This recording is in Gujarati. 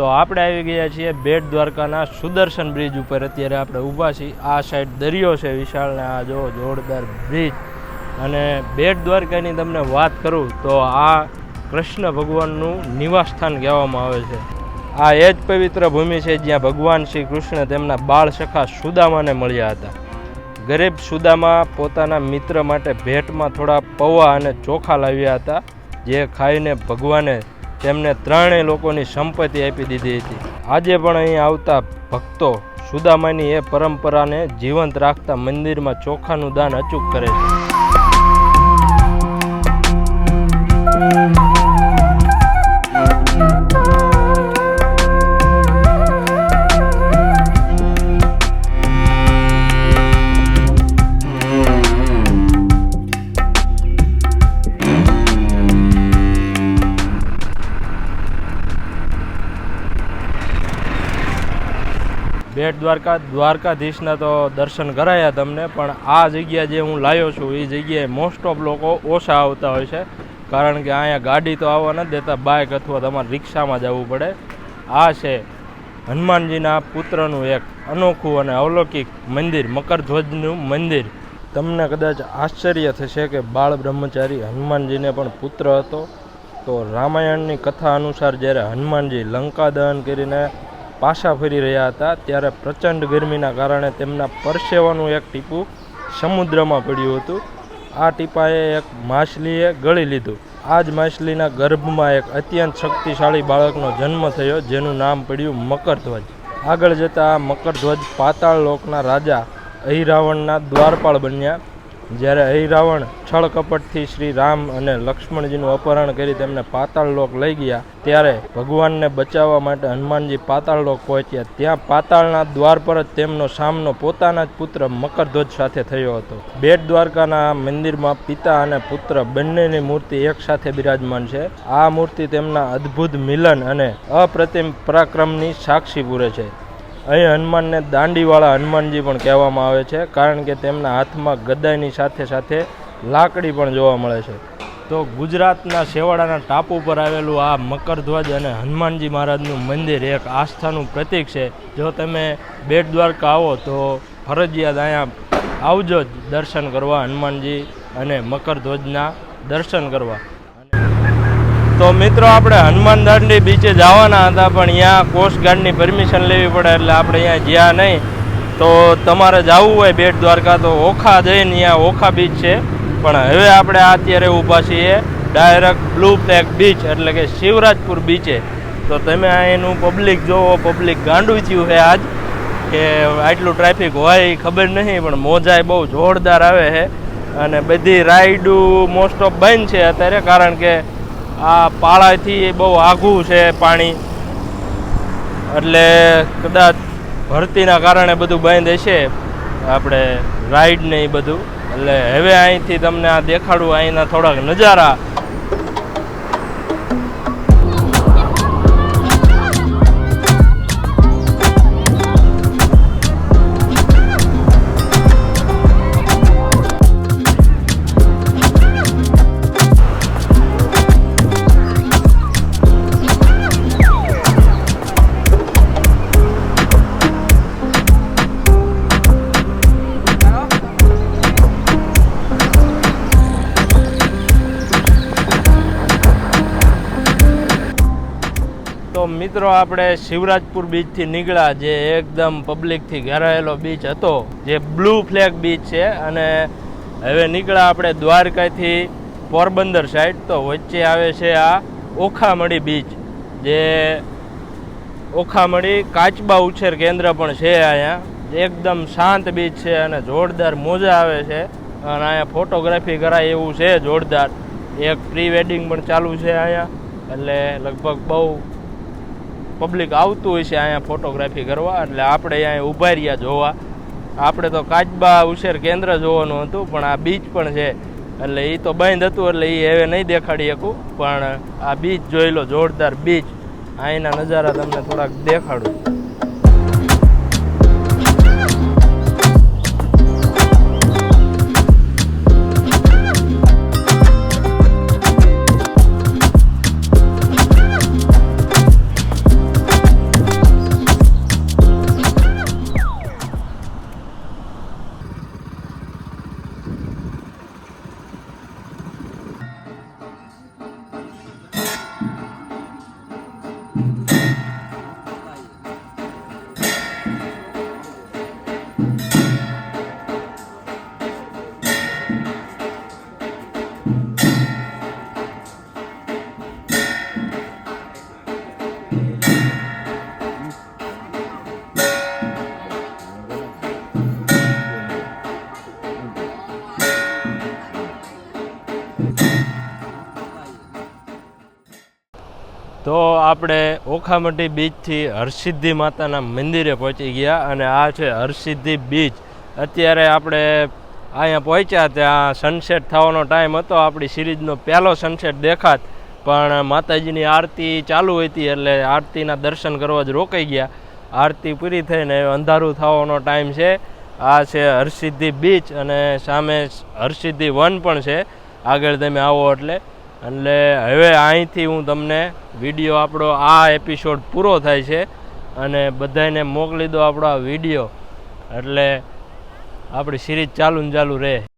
તો આપણે આવી ગયા છીએ બેટ દ્વારકાના સુદર્શન બ્રિજ ઉપર. અત્યારે આપણે ઊભા છીએ. આ સાઈડ દરિયો છે વિશાળ ને આ જો જોરદાર બ્રિજ. અને બેટ દ્વારકાની તમને વાત કરું તો આ કૃષ્ણ ભગવાનનું નિવાસસ્થાન કહેવામાં આવે છે. આ એ જ પવિત્ર ભૂમિ છે જ્યાં ભગવાન શ્રી કૃષ્ણ તેમના બાળ સખા સુદામાને મળ્યા હતા. ગરીબ સુદામા પોતાના મિત્ર માટે ભેટમાં થોડા પૌવા અને ચોખા લાવ્યા હતા, જે ખાઈને ભગવાને તેમને ત્રણેય લોકોની સંપત્તિ આપી દીધી હતી. આજે પણ અહીં આવતા ભક્તો સુદામાની એ પરંપરાને જીવંત રાખતા મંદિરમાં ચોખાનું દાન અચૂક કરે છે. બેટ દ્વારકા દ્વારકાધીશના તો દર્શન કરાયા તમને, પણ આ જગ્યા જે હું લાવ્યો છું એ જગ્યાએ મોસ્ટ ઓફ લોકો ઓછા આવતા હોય છે, કારણ કે અહીંયા ગાડી તો આવવા નથી દેતા, બાઇક અથવા તમારે રિક્ષામાં જવું પડે. આ છે હનુમાનજીના પુત્રનું એક અનોખું અને અલૌકિક મંદિર, મકરધ્વજનું મંદિર. તમને કદાચ આશ્ચર્ય થશે કે બાળ બ્રહ્મચારી હનુમાનજીને પણ પુત્ર હતો. તો રામાયણની કથા અનુસાર જ્યારે હનુમાનજી લંકા દહન કરીને પાછા ફરી રહ્યા હતા ત્યારે પ્રચંડ ગરમીના કારણે તેમના પરસેવાનું એક ટીપું સમુદ્રમાં પડ્યું હતું. આ ટીપાએ એક માછલીએ ગળી લીધું. આ જ માછલીના ગર્ભમાં એક અત્યંત શક્તિશાળી બાળકનો જન્મ થયો, જેનું નામ પડ્યું મકરધ્વજ. આગળ જતાં આ મકરધ્વજ પાતાળ લોકના રાજા અહિરાવણના દ્વારપાળ બન્યા. જ્યારે અહિરાવણ છળ કપટથી શ્રી રામ અને લક્ષ્મણજીનું અપહરણ કરી તેમને પાતાળ લોક લઈ ગયા, ત્યારે ભગવાનને બચાવવા માટે હનુમાનજી પાતાળ લોક પહોંચ્યા. ત્યાં પાતાળના દ્વાર પર જ તેમનો સામનો પોતાના જ પુત્ર મકરધ્વજ સાથે થયો હતો. બેટ દ્વારકાના મંદિરમાં પિતા અને પુત્ર બંનેની મૂર્તિ એક સાથે બિરાજમાન છે. આ મૂર્તિ તેમના અદ્ભુત મિલન અને અપ્રતિમ પરાક્રમની સાક્ષી પૂરે છે. અહીં હનુમાનને દાંડીવાળા હનુમાનજી પણ કહેવામાં આવે છે, કારણ કે તેમના હાથમાં ગદાની સાથે સાથે લાકડી પણ જોવા મળે છે. તો ગુજરાતના છેવાડાના ટાપુ પર આવેલું આ મકરધ્વજ અને હનુમાનજી મહારાજનું મંદિર એક આસ્થાનું પ્રતીક છે. જો તમે બેટ દ્વારકા આવો તો ફરજિયાત અહીંયા આવજો જ દર્શન કરવા, હનુમાનજી અને મકરધ્વજના દર્શન કરવા. તો મિત્રો આપણે હનુમાન દાંડી બીચે જવાના હતા, પણ અહીંયા કોસ્ટગાર્ડની પરમિશન લેવી પડે એટલે આપણે અહીંયા જ્યાં નહીં. તો તમારે જવું હોય બેટ દ્વારકા તો ઓખા જઈને અહીંયા ઓખા બીચ છે, પણ હવે આપણે અત્યારે ઊભા છીએ ડાયરેક્ટ બ્લુ ફ્લેગ બીચ એટલે કે શિવરાજપુર બીચે. તો તમે અહીંનું પબ્લિક જોવો, પબ્લિક ગાંડું થયું છે આજ કે આટલું ટ્રાફિક હોય એ ખબર નહીં, પણ મોજાય બહુ જોરદાર આવે છે. અને બધી રાઈડું મોસ્ટ ઓફ બંધ છે અત્યારે, કારણ કે આ પાળાથી બહુ આઘું છે પાણી, એટલે કદાચ ભરતીના કારણે બધું બંધ હશે આપણે રાઈડ ને એ બધું. એટલે હવે અહીંથી તમને આ દેખાડું અહીંના થોડાક નજારા. તો મિત્રો આપણે શિવરાજપુર બીચથી નીકળ્યા, જે એકદમ પબ્લિકથી ઘેરાયેલો બીચ હતો, જે બ્લુ ફ્લેગ બીચ છે. અને હવે નીકળ્યા આપણે દ્વારકાથી પોરબંદર સાઈડ. તો વચ્ચે આવે છે આ ઓખામડી બીચ, જે ઓખામડી કાચબા ઉછેર કેન્દ્ર પણ છે અહીંયા. એકદમ શાંત બીચ છે અને જોરદાર મોજા આવે છે, અને અહીંયા ફોટોગ્રાફી કરાય એવું છે જોરદાર. એક પ્રી વેડિંગ પણ ચાલુ છે અહીંયા, એટલે લગભગ બહુ પબ્લિક આવતું હોય છે અહીંયા ફોટોગ્રાફી કરવા. એટલે આપણે અહીંયા ઊભા રહ્યા જોવા. આપણે તો કાચબા ઉછેર કેન્દ્ર જોવાનું હતું, પણ આ બીચ પણ છે એટલે એ તો બંધ હતું, એટલે એ હવે નહીં દેખાડી શકું. પણ આ બીચ જોઈ લો, જોરદાર બીચ. અહીંના નજારા તમને થોડાક દેખાડું. તો આપણે ઓખામટી બીચથી હરસિદ્ધિ માતાના મંદિરે પહોંચી ગયા અને આ છે હરસિદ્ધિ બીચ. અત્યારે આપણે અહીંયા પહોંચ્યા ત્યાં સનસેટ થવાનો ટાઈમ હતો. આપણી સિરીઝનો પહેલો સનસેટ દેખાત, પણ માતાજીની આરતી ચાલુ હતી એટલે આરતીના દર્શન કરવા જ રોકાઈ ગયા. આરતી પૂરી થઈને અંધારું થવાનો ટાઈમ છે. આ છે હરસિદ્ધિ બીચ અને સામે હરસિદ્ધિ વન પણ છે આગળ તમે આવો એટલે. હવે અહીંથી હું તમને વિડીયો આપણો આ એપિસોડ પૂરો થાય છે અને બધાને મોકલી દો આપણો આ વિડીયો, એટલે આપણી સિરીઝ ચાલુ ને ચાલુ રહે.